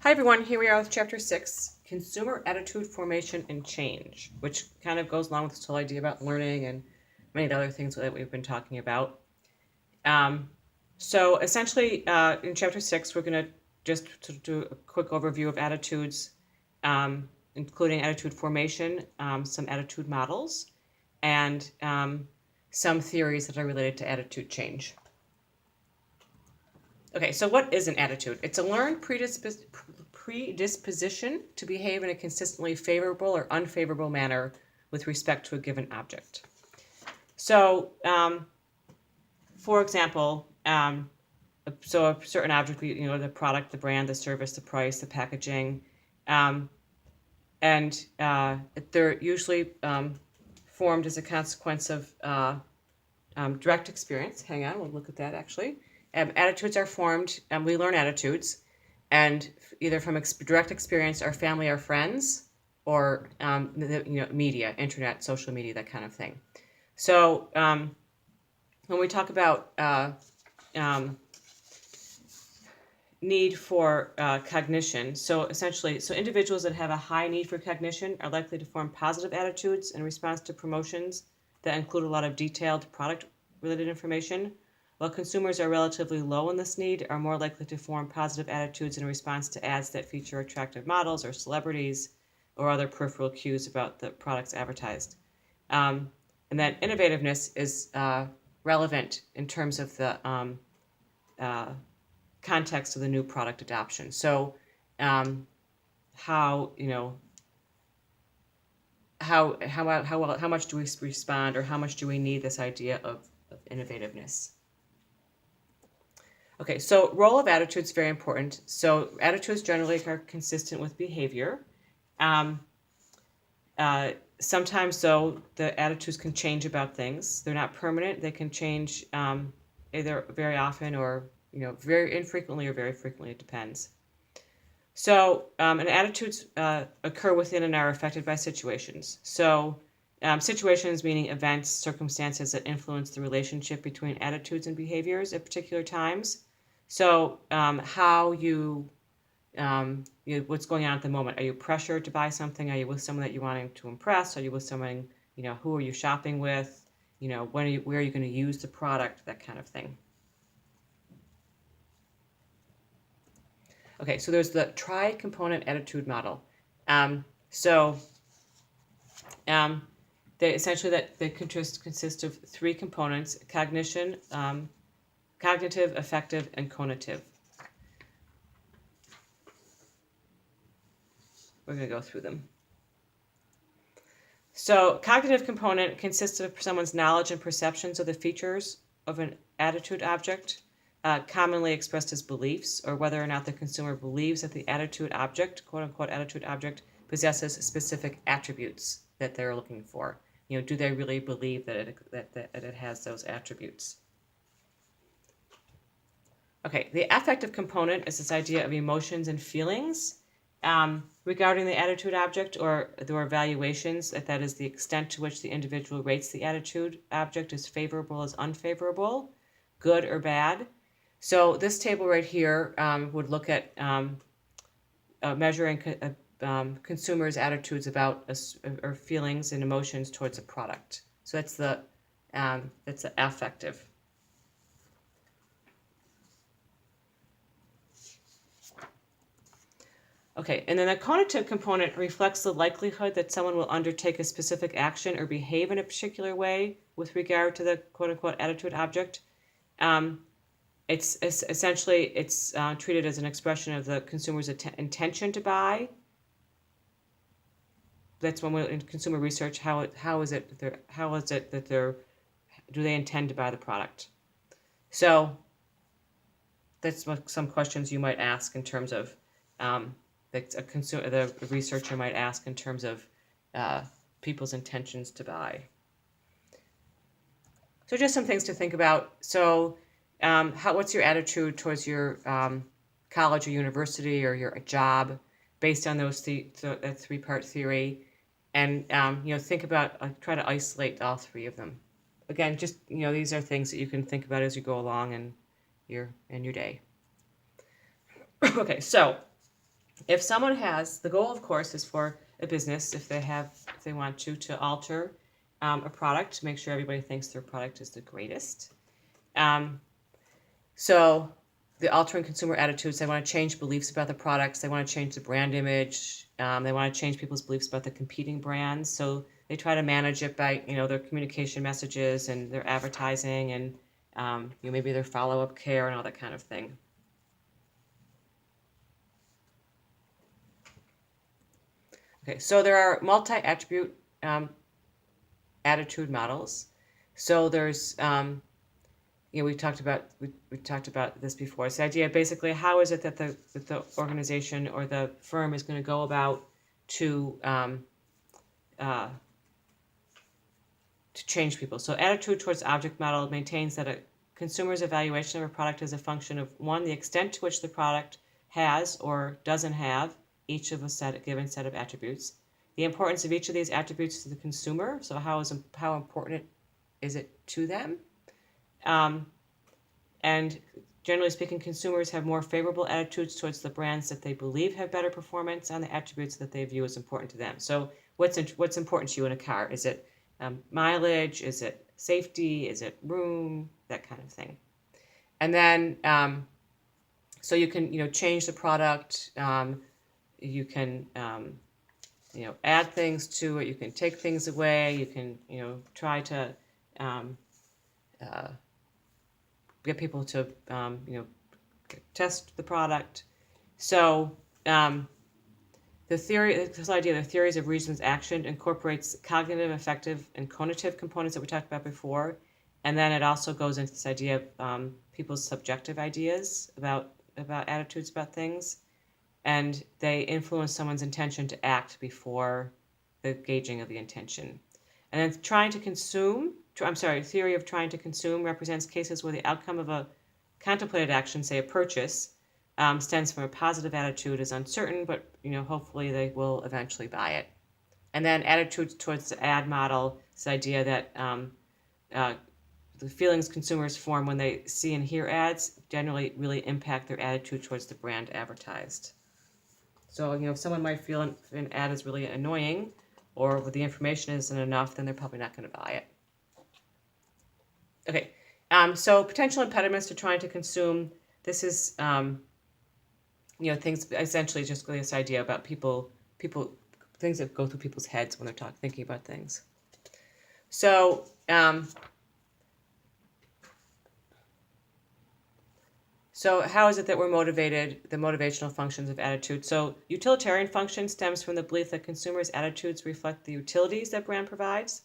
Hi everyone, here we are with Chapter 6, Consumer Attitude Formation and Change, which kind of goes along with this whole idea about learning and many of the other things that we've been talking about. So essentially, in Chapter 6, we're going to just do a quick overview of attitudes, including attitude formation, some attitude models, and some theories that are related to attitude change. Okay, so what is an attitude? It's a learned predisposition to behave in a consistently favorable or unfavorable manner with respect to a given object. So, for example, so a certain object, the product, the brand, the service, the price, the packaging, and they're usually formed as a consequence of direct experience. Hang on, we'll look at that actually. Attitudes are formed, and we learn attitudes, and either from direct experience, our family, our friends, or media, internet, social media, that kind of thing. So when we talk about need for cognition, so essentially, individuals that have a high need for cognition are likely to form positive attitudes in response to promotions that include a lot of detailed product-related information, while consumers are relatively low in this need, are more likely to form positive attitudes in response to ads that feature attractive models or celebrities or other peripheral cues about the products advertised. And then innovativeness is relevant in terms of the context of the new product adoption. So how much do we respond, or how much do we need this idea of innovativeness? Okay, so role of attitude is very important. So attitudes generally are consistent with behavior. Sometimes, though, the attitudes can change about things. They're not permanent. They can change either very often or very infrequently or very frequently. It depends. So, and attitudes occur within and are affected by situations. So, situations meaning events, circumstances that influence the relationship between attitudes and behaviors at particular times. So, how what's going on at the moment? Are you pressured to buy something? Are you with someone that you're wanting to impress? Are you with someone, who are you shopping with? Where are you going to use the product? That kind of thing. Okay, so there's the tri-component attitude model. They essentially consist of three components: cognition, cognitive, affective, and conative. We're going to go through them. So, cognitive component consists of someone's knowledge and perceptions of the features of an attitude object, commonly expressed as beliefs, or whether or not the consumer believes that the attitude object, quote-unquote attitude object, possesses specific attributes that they're looking for. Do they really believe that it has those attributes? Okay, the affective component is this idea of emotions and feelings regarding the attitude object, or their evaluations, that is the extent to which the individual rates the attitude object as favorable as unfavorable, good or bad. So this table right here would look at measuring consumers' attitudes about or feelings and emotions towards a product. So that's the affective. Okay, and then the conative component reflects the likelihood that someone will undertake a specific action or behave in a particular way with regard to the quote-unquote attitude object. It's essentially treated as an expression of the consumer's intention to buy. That's when in consumer research, how is it that do they intend to buy the product? So that's what some questions you might ask in terms of the researcher might ask in terms of people's intentions to buy. So just some things to think about. So what's your attitude towards your college or university or your job based on those that three-part theory? And think about, try to isolate all three of them. Again, just these are things that you can think about as you go along in your day. Okay, so If someone has, the goal, of course, is for a business, if they want to alter a product to make sure everybody thinks their product is the greatest. So the altering consumer attitudes, they want to change beliefs about the products. They want to change the brand image. They want to change people's beliefs about the competing brands. So they try to manage it by, their communication messages and their advertising and, maybe their follow-up care and all that kind of thing. Okay, so there are multi-attribute attitude models. So there's, we talked about this before. It's the idea, basically, how is it that the organization or the firm is going to go about to change people. So attitude towards object model maintains that a consumer's evaluation of a product is a function of, one, the extent to which the product has or doesn't have each of a given set of attributes, the importance of each of these attributes to the consumer, so how important is it to them, and generally speaking, consumers have more favorable attitudes towards the brands that they believe have better performance on the attributes that they view as important to them. So what's important to you in a car? Is it mileage? Is it safety? Is it room? That kind of thing. And then, so you can, change the product. You can, add things to it. You can take things away. You can, try to get people to, test the product. So the theories of reasons action incorporates cognitive, affective, and cognitive components that we talked about before. And then it also goes into this idea of people's subjective ideas about attitudes about things. And they influence someone's intention to act before the gauging of the intention. And then theory of trying to consume represents cases where the outcome of a contemplated action, say a purchase, stems from a positive attitude, is uncertain, but hopefully they will eventually buy it. And then attitudes towards the ad model, this idea that the feelings consumers form when they see and hear ads generally really impact their attitude towards the brand advertised. So, if someone might feel an ad is really annoying, or the information isn't enough, then they're probably not going to buy it. Okay, so potential impediments to trying to consume. This is, things essentially just this idea about people, things that go through people's heads when they're thinking about things. So, So how is it that we're motivated, the motivational functions of attitude? So utilitarian function stems from the belief that consumers' attitudes reflect the utilities that a brand provides.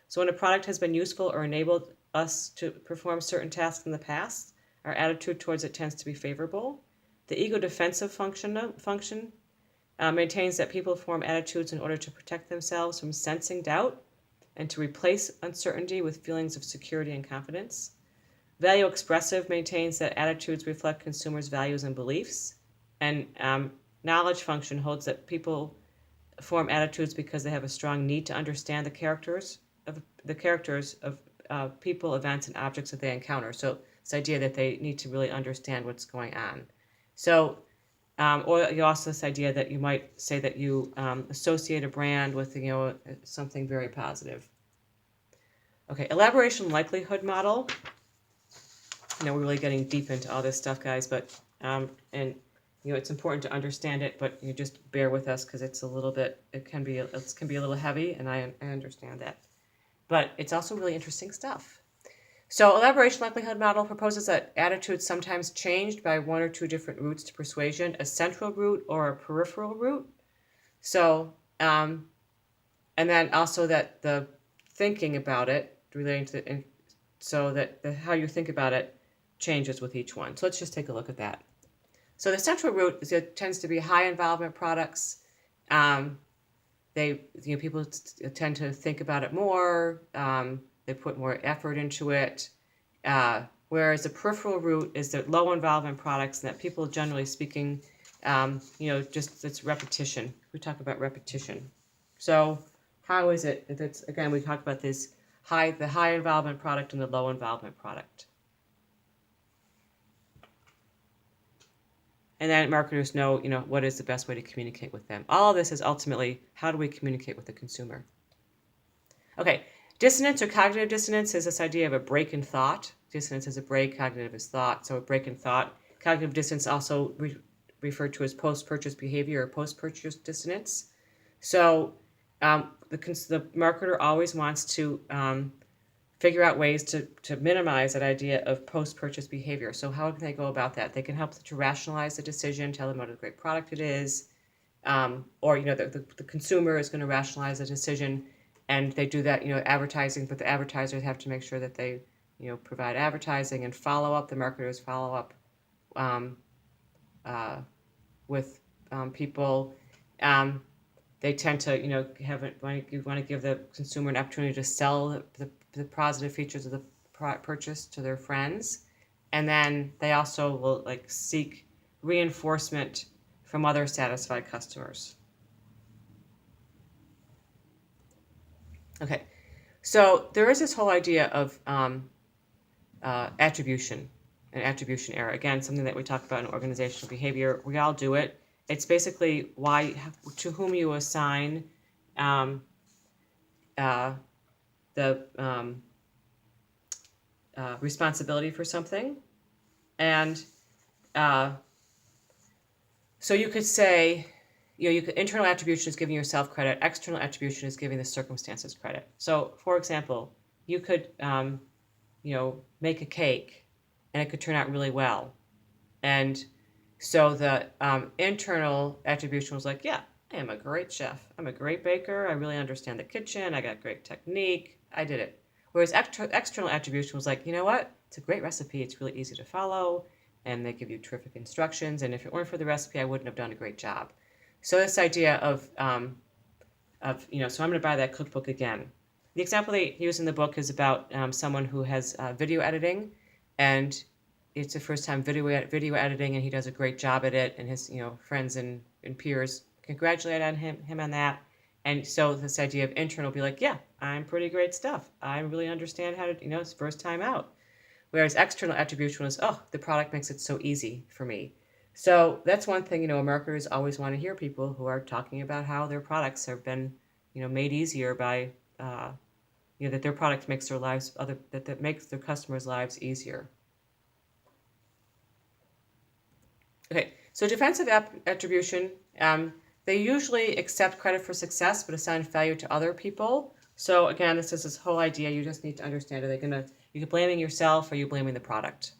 So when a product has been useful or enabled us to perform certain tasks in the past, our attitude towards it tends to be favorable. The ego defensive function maintains that people form attitudes in order to protect themselves from sensing doubt and to replace uncertainty with feelings of security and confidence. Value expressive maintains that attitudes reflect consumers' values and beliefs. And knowledge function holds that people form attitudes because they have a strong need to understand the characters of people, events, and objects that they encounter. So this idea that they need to really understand what's going on. So, or you also this idea that you might say that you associate a brand with something very positive. Okay, elaboration likelihood model. We're really getting deep into all this stuff, guys, but it's important to understand it, but you just bear with us because it's a little bit, it can be a little heavy, and I understand that. But it's also really interesting stuff. So elaboration likelihood model proposes that attitudes sometimes changed by one or two different routes to persuasion, a central route or a peripheral route. So, and then also that the thinking about it relating to so that how you think about it changes with each one. So let's just take a look at that. So the central route tends to be high involvement products. People tend to think about it more. They put more effort into it. Whereas the peripheral route is the low involvement products, and that people, generally speaking, just it's repetition. We talk about repetition. So how is it? That's again, we talk about the high involvement product and the low involvement product. And then marketers know, what is the best way to communicate with them. All of this is ultimately, how do we communicate with the consumer? Okay, dissonance or cognitive dissonance is this idea of a break in thought. Dissonance is a break, cognitive is thought. So a break in thought. Cognitive dissonance also referred to as post-purchase behavior or post-purchase dissonance. So the marketer always wants to figure out ways to minimize that idea of post-purchase behavior. So how can they go about that? They can help to rationalize the decision, tell them what a great product it is, or the consumer is going to rationalize the decision, and they do that, advertising. But the advertisers have to make sure that they, provide advertising and follow up. The marketers follow up with people. They tend to, you want to give the consumer an opportunity to sell the positive features of the purchase to their friends. And then they also will seek reinforcement from other satisfied customers. Okay, so there is this whole idea of attribution and attribution error. Again, something that we talk about in organizational behavior. We all do it. It's basically to whom you assign the responsibility for something. And so you could say, internal attribution is giving yourself credit. External attribution is giving the circumstances credit. So, for example, you could, make a cake, and it could turn out really well. And so the internal attribution was like, yeah, I am a great chef. I'm a great baker. I really understand the kitchen. I got great technique. I did it. Whereas external attribution was like, you know what? It's a great recipe. It's really easy to follow. And they give you terrific instructions. And if it weren't for the recipe, I wouldn't have done a great job. So this idea of so I'm going to buy that cookbook again. The example they use in the book is about someone who has video editing, and it's the first time video editing, and he does a great job at it, and his friends and peers congratulate him on that. And so this idea of internal be like, yeah, I'm pretty great stuff. I really understand how to, it's first time out. Whereas external attribution was, oh, the product makes it so easy for me. So that's one thing, marketers always want to hear people who are talking about how their products have been, made easier by, that their product makes their lives that makes their customers' lives easier. Okay, so defensive attribution, they usually accept credit for success but assign failure to other people. So again, this is this whole idea. You just need to understand: are you blaming yourself, or are you blaming the product?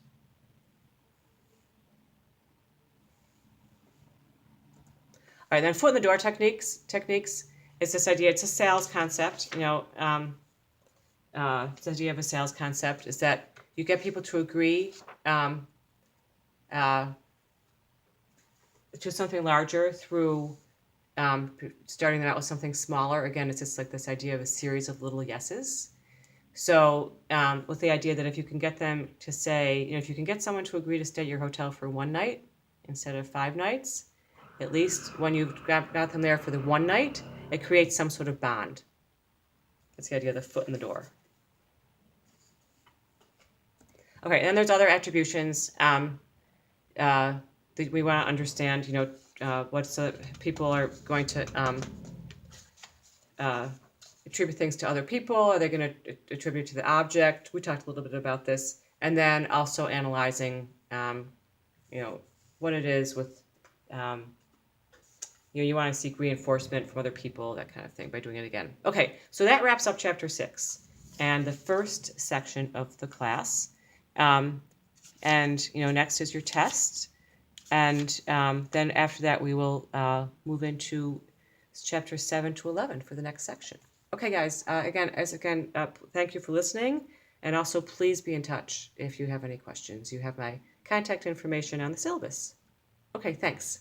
All right, then foot in the door techniques is this idea. It's a sales concept. This idea of a sales concept is that you get people to agree to something larger through starting out with something smaller. Again, it's just like this idea of a series of little yeses. So with the idea that if you can get them to say, if you can get someone to agree to stay at your hotel for one night instead of 5 nights, at least when you've got them there for the one night, it creates some sort of bond. That's the idea of the foot in the door. Okay, and then there's other attributions. We want to understand, people are going to attribute things to other people. Are they going to attribute to the object? We talked a little bit about this. And then also analyzing, what it is with, you want to seek reinforcement from other people, that kind of thing, by doing it again. Okay, so that wraps up Chapter 6 and the first section of the class. Next is your test. And then after that, we will move into Chapter 7 to 11 for the next section. Okay, guys, thank you for listening. And also, please be in touch if you have any questions. You have my contact information on the syllabus. Okay, thanks.